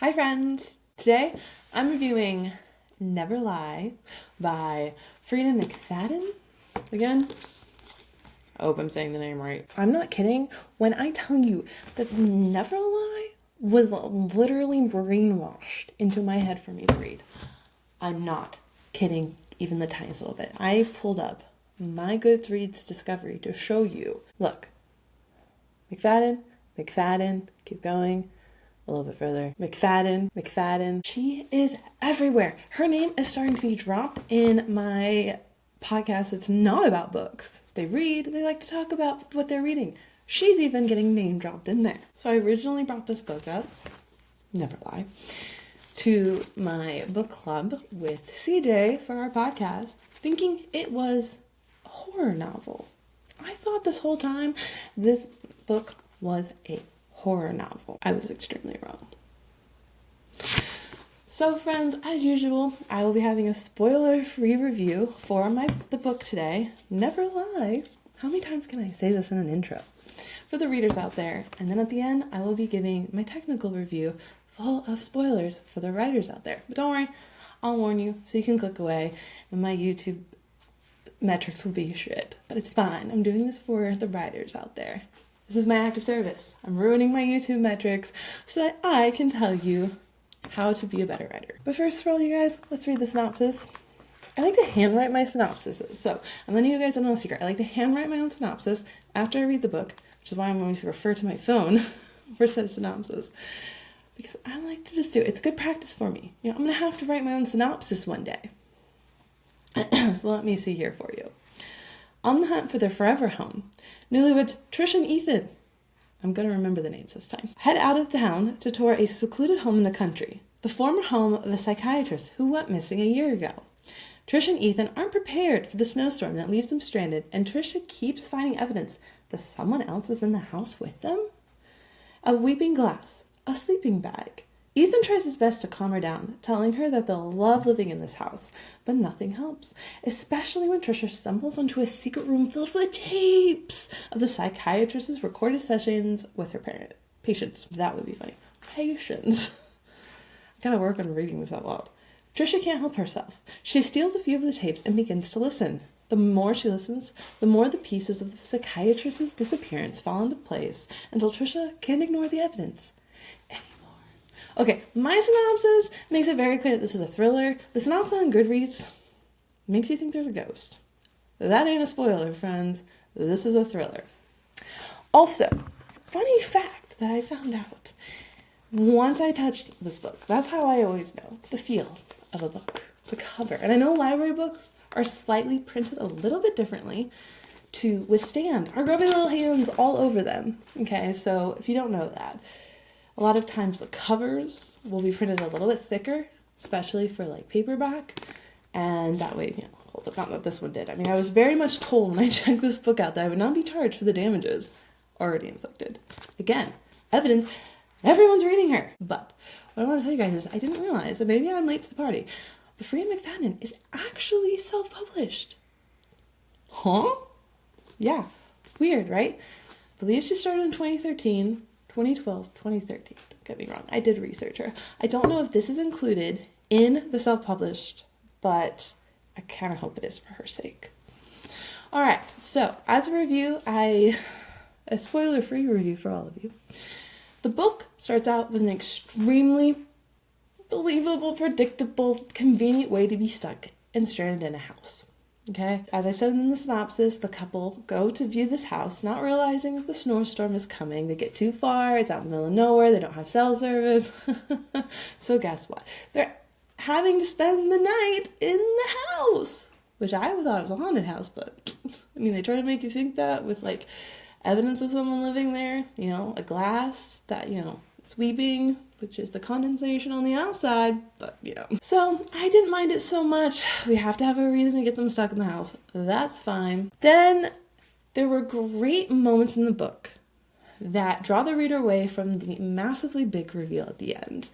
Hi friends! Today I'm reviewing Never Lie by Freida McFadden. Again, I hope I'm saying the name right. I'm not kidding when I tell you that Never Lie was literally brainwashed into my head for me to read. I'm not kidding even the tiniest little bit. I pulled up my Goodreads discovery to show you. Look, McFadden, keep going. A little bit further. McFadden. She is everywhere. Her name is starting to be dropped in my podcast that's not about books. They like to talk about what they're reading. She's even getting name dropped in there. So I originally brought this book up, Never Lie, to my book club with CJ for our podcast, thinking it was a horror novel. I thought this whole time this book was a horror novel. I was extremely wrong. So friends, as usual, I will be having a spoiler-free review for the book today, Never Lie. How many times can I say this in an intro? For the readers out there. And then at the end, I will be giving my technical review full of spoilers for the writers out there. But don't worry, I'll warn you so you can click away and my YouTube metrics will be shit. But it's fine. I'm doing this for the writers out there. This is my act of service. I'm ruining my YouTube metrics so that I can tell you how to be a better writer. But first for all you guys, let's read the synopsis. I like to handwrite my synopsises. So I'm letting you guys in on a secret. I like to handwrite my own synopsis after I read the book, which is why I'm going to refer to my phone for said synopsis. Because I like to just do it. It's good practice for me. I'm going to have to write my own synopsis one day. So let me see here for you. On the hunt for their forever home, newlyweds Tricia and Ethan, I'm going to remember the names this time, head out of town to tour a secluded home in the country, the former home of a psychiatrist who went missing a year ago. Tricia and Ethan aren't prepared for the snowstorm that leaves them stranded, and Tricia keeps finding evidence that someone else is in the house with them. A weeping glass, a sleeping bag. Ethan tries his best to calm her down, telling her that they'll love living in this house, but nothing helps, especially when Tricia stumbles onto a secret room filled with tapes of the psychiatrist's recorded sessions with her patients. That would be funny. Patients. I gotta work on reading this out loud. Tricia can't help herself. She steals a few of the tapes and begins to listen. The more she listens, the more the pieces of the psychiatrist's disappearance fall into place until Tricia can't ignore the evidence anymore. Okay, my synopsis makes it very clear that this is a thriller. The synopsis on Goodreads makes you think there's a ghost. That ain't a spoiler, friends. This is a thriller. Also, funny fact that I found out once I touched this book. That's how I always know the feel of a book, the cover. And I know library books are slightly printed a little bit differently to withstand our grubby little hands all over them. Okay, so if you don't know that, a lot of times the covers will be printed a little bit thicker, especially for like paperback, and that way, hold up, not that this one did. I mean, I was very much told when I checked this book out that I would not be charged for the damages already inflicted. Again, evidence, everyone's reading her. But what I want to tell you guys is I didn't realize that maybe I'm late to the party, but Freida McFadden is actually self-published. Huh? Yeah, weird, right? I believe she started in 2013. 2012, 2013. Don't get me wrong. I did research her. I don't know if this is included in the self-published, but I kind of hope it is for her sake. All right. So as a review, a spoiler-free review for all of you. The book starts out with an extremely believable, predictable, convenient way to be stuck and stranded in a house. Okay, as I said in the synopsis, the couple go to view this house, not realizing that the snowstorm is coming. They get too far, it's out in the middle of nowhere, they don't have cell service. So guess what? They're having to spend the night in the house, which I thought it was a haunted house, but I mean, they try to make you think that with like evidence of someone living there, a glass that, it's weeping, which is the condensation on the outside, but, So, I didn't mind it so much. We have to have a reason to get them stuck in the house. That's fine. Then, there were great moments in the book that draw the reader away from the massively big reveal at the end.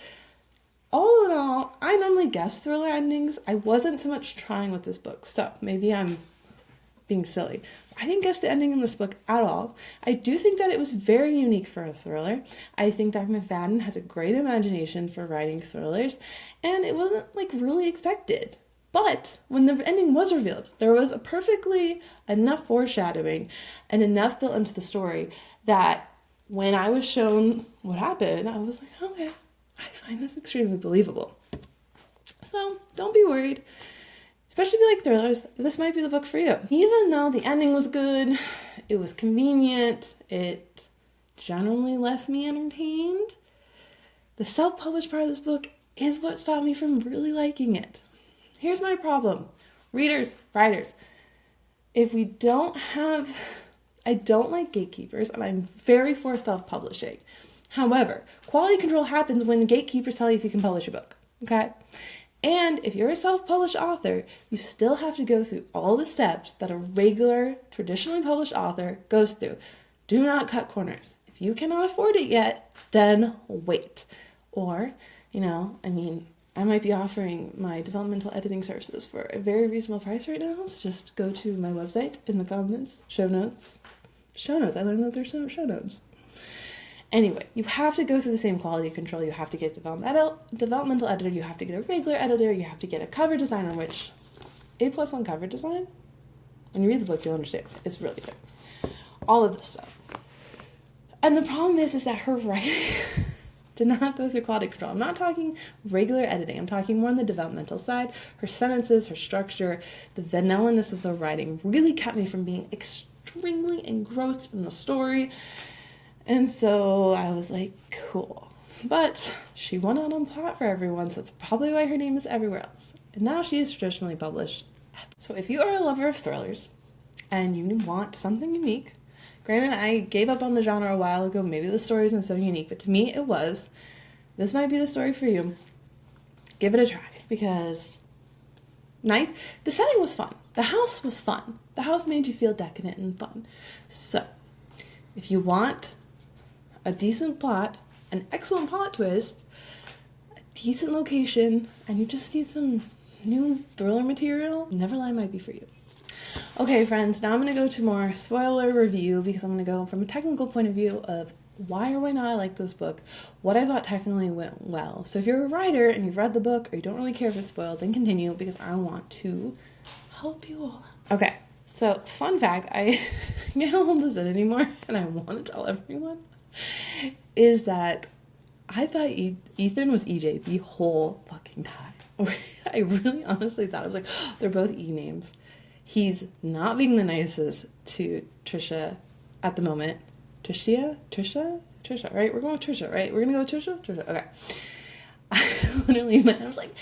All in all, I normally guess thriller endings. I wasn't so much trying with this book, so maybe I'm being silly. I didn't guess the ending in this book at all. I do think that it was very unique for a thriller. I think that McFadden has a great imagination for writing thrillers, and it wasn't like really expected. But when the ending was revealed, there was a perfectly enough foreshadowing and enough built into the story that when I was shown what happened, I was like, okay, I find this extremely believable. So don't be worried. Especially if you like thrillers, this might be the book for you. Even though the ending was good, it was convenient, it generally left me entertained, the self-published part of this book is what stopped me from really liking it. Here's my problem. Readers, writers, if we don't have, I don't like gatekeepers, and I'm very for self-publishing. However, quality control happens when the gatekeepers tell you if you can publish a book, okay? And if you're a self-published author, you still have to go through all the steps that a regular, traditionally published author goes through. Do not cut corners. If you cannot afford it yet, then wait. Or, I might be offering my developmental editing services for a very reasonable price right now, so just go to my website in the comments, show notes. I learned that there's show notes. Anyway, you have to go through the same quality control. You have to get a developmental editor. You have to get a regular editor. You have to get a cover designer, which A+ on cover design. When you read the book, you'll understand. It's really good. All of this stuff. And the problem is that her writing did not go through quality control. I'm not talking regular editing. I'm talking more on the developmental side. Her sentences, her structure, the vanilla-ness of the writing really kept me from being extremely engrossed in the story. And so I was like, cool. But she won out on plot for everyone, so it's probably why her name is everywhere else. And now she is traditionally published. So if you are a lover of thrillers and you want something unique, granted, I gave up on the genre a while ago. Maybe the story isn't so unique, but to me it was. This might be the story for you. Give it a try, because the setting was fun. The house was fun. The house made you feel decadent and fun. So if you want a decent plot, an excellent plot twist, a decent location, and you just need some new thriller material, Neverline might be for you. Okay, friends, now I'm going to go to more spoiler review, because I'm going to go from a technical point of view of why or why not I like this book, what I thought technically went well. So if you're a writer and you've read the book or you don't really care if it's spoiled, then continue, because I want to help you all out. Okay, so fun fact, I can't hold this in anymore, and I want to tell everyone, is that I thought Ethan was EJ the whole fucking time. I really honestly thought, I was like, oh, they're both E names. He's not being the nicest to Tricia at the moment. Tricia, right? We're going with Tricia, right? We're going to go with Tricia? Okay. I literally, I was like,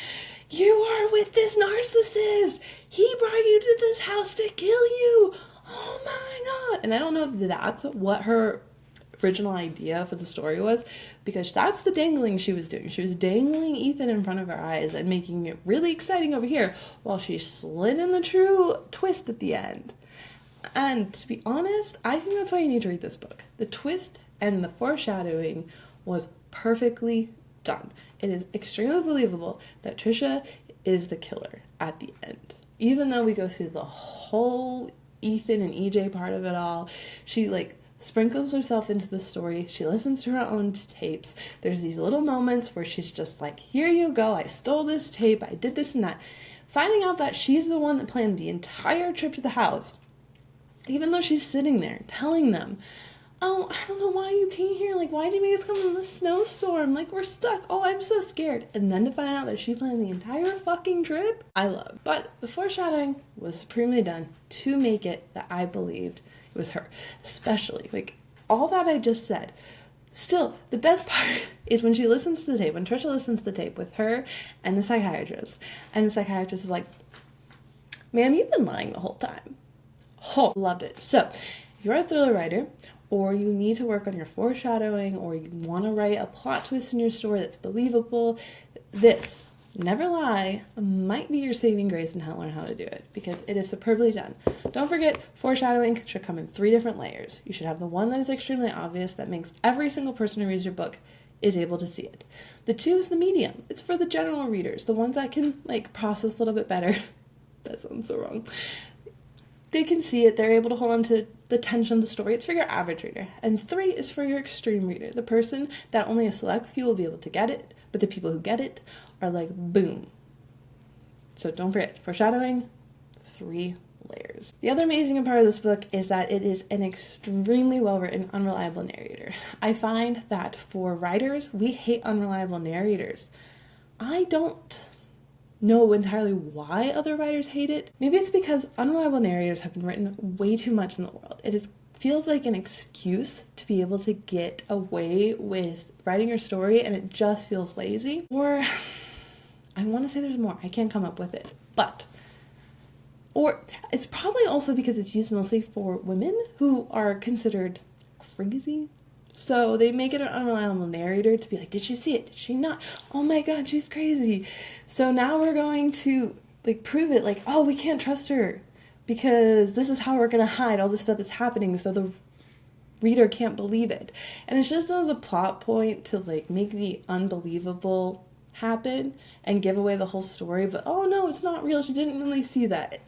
you are with this narcissist. He brought you to this house to kill you. Oh my God. And I don't know if that's what her original idea for the story was, because that's the dangling she was doing. She was dangling Ethan in front of her eyes and making it really exciting over here while she slid in the true twist at the end. And to be honest, I think that's why you need to read this book. The twist and the foreshadowing was perfectly done. It is extremely believable that Tricia is the killer at the end. Even though we go through the whole Ethan and EJ part of it all, she sprinkles herself into the story. She listens to her own tapes. There's these little moments where she's just like, here you go, I stole this tape, I did this and that. Finding out that she's the one that planned the entire trip to the house, even though she's sitting there telling them, oh, I don't know why you came here. Why did you make us come in the snowstorm? We're stuck. Oh, I'm so scared. And then to find out that she planned the entire fucking trip, I love. But the foreshadowing was supremely done to make it that I believed it was her. Especially, all that I just said. Still, the best part is when she listens to the tape, when Tricia listens to the tape with her and the psychiatrist. And the psychiatrist is like, ma'am, you've been lying the whole time. Oh, loved it. So, if you're a thriller writer, or you need to work on your foreshadowing, or you want to write a plot twist in your story that's believable, this, Never Lie, might be your saving grace in how to learn how to do it, because it is superbly done. Don't forget, foreshadowing should come in 3 different layers. You should have the one that is extremely obvious, that makes every single person who reads your book is able to see it. The 2 is the medium. It's for the general readers, the ones that can process a little bit better. That sounds so wrong. they can see it, they're able to hold on to the tension of the story. It's for your average reader. And 3 is for your extreme reader, the person that only a select few will be able to get it, but the people who get it are like, boom. So don't forget, foreshadowing, 3 layers. The other amazing part of this book is that it is an extremely well-written, unreliable narrator. I find that for writers, we hate unreliable narrators. I don't know entirely why other writers hate it. Maybe it's because unreliable narrators have been written way too much in the world. Feels like an excuse to be able to get away with writing your story, and it just feels lazy. Or I want to say there's more. I can't come up with it. Or it's probably also because it's used mostly for women who are considered crazy. So they make it an unreliable narrator to be like, did she see it? Did she not? Oh my God, she's crazy. So now we're going to prove it, oh, we can't trust her because this is how we're going to hide all this stuff that's happening so the reader can't believe it. And it's just as a plot point to make the unbelievable happen and give away the whole story. But oh no, it's not real. She didn't really see that.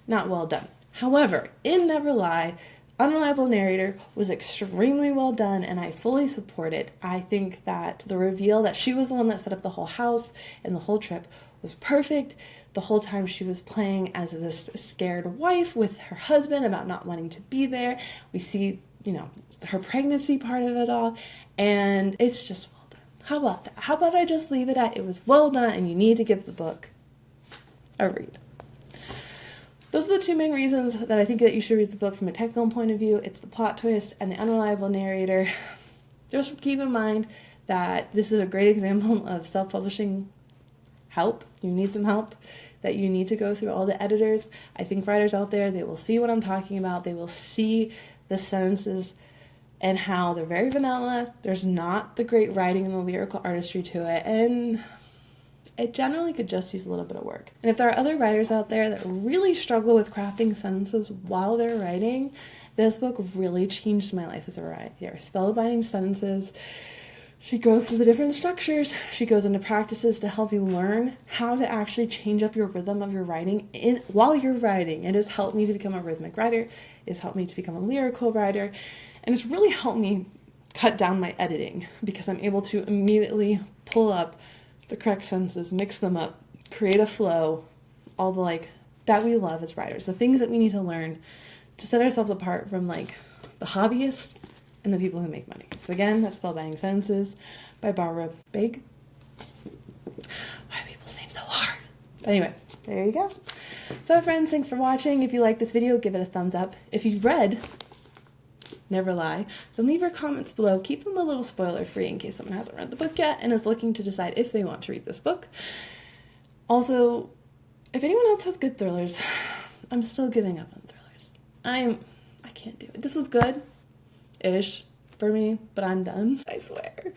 Not well done. However, in Never Lie, unreliable narrator was extremely well done, and I fully support it. I think that the reveal that she was the one that set up the whole house and the whole trip was perfect. The whole time she was playing as this scared wife with her husband about not wanting to be there. We see, her pregnancy part of it all, and it's just well done. How about that? How about I just leave it at it was well done, and you need to give the book a read. Those are the 2 main reasons that I think that you should read the book from a technical point of view. It's the plot twist and the unreliable narrator. Just keep in mind that this is a great example of self-publishing help. You need some help, that you need to go through all the editors. I think writers out there, they will see what I'm talking about. They will see the sentences and how they're very vanilla. There's not the great writing and the lyrical artistry to it. And it generally could just use a little bit of work. And if there are other writers out there that really struggle with crafting sentences while they're writing, this book really changed my life as a writer. Spellbinding sentences. She goes through the different structures. She goes into practices to help you learn how to actually change up your rhythm of your writing while you're writing. It has helped me to become a rhythmic writer. It's helped me to become a lyrical writer. And it's really helped me cut down my editing because I'm able to immediately pull up the correct sentences, mix them up, create a flow, all the that we love as writers, the things that we need to learn to set ourselves apart from the hobbyists and the people who make money. So again, that's Spellbinding Sentences by Barbara Big. Why are people's names so hard? But anyway, there you go. So friends, thanks for watching. If you like this video, give it a thumbs up. If you've read Never Lie, then leave your comments below. Keep them a little spoiler free in case someone hasn't read the book yet and is looking to decide if they want to read this book. Also, if anyone else has good thrillers, I'm still giving up on thrillers. I can't do it. This was good-ish for me, but I'm done, I swear.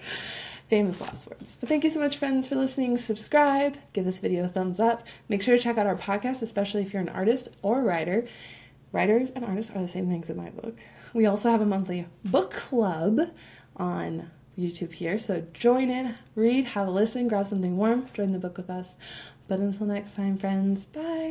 Famous last words. But thank you so much, friends, for listening. Subscribe, give this video a thumbs up. Make sure to check out our podcast, especially if you're an artist or a writer. Writers and artists are the same things in my book. We also have a monthly book club on YouTube here, so join in, read, have a listen, grab something warm, join the book with us. But until next time, friends, bye!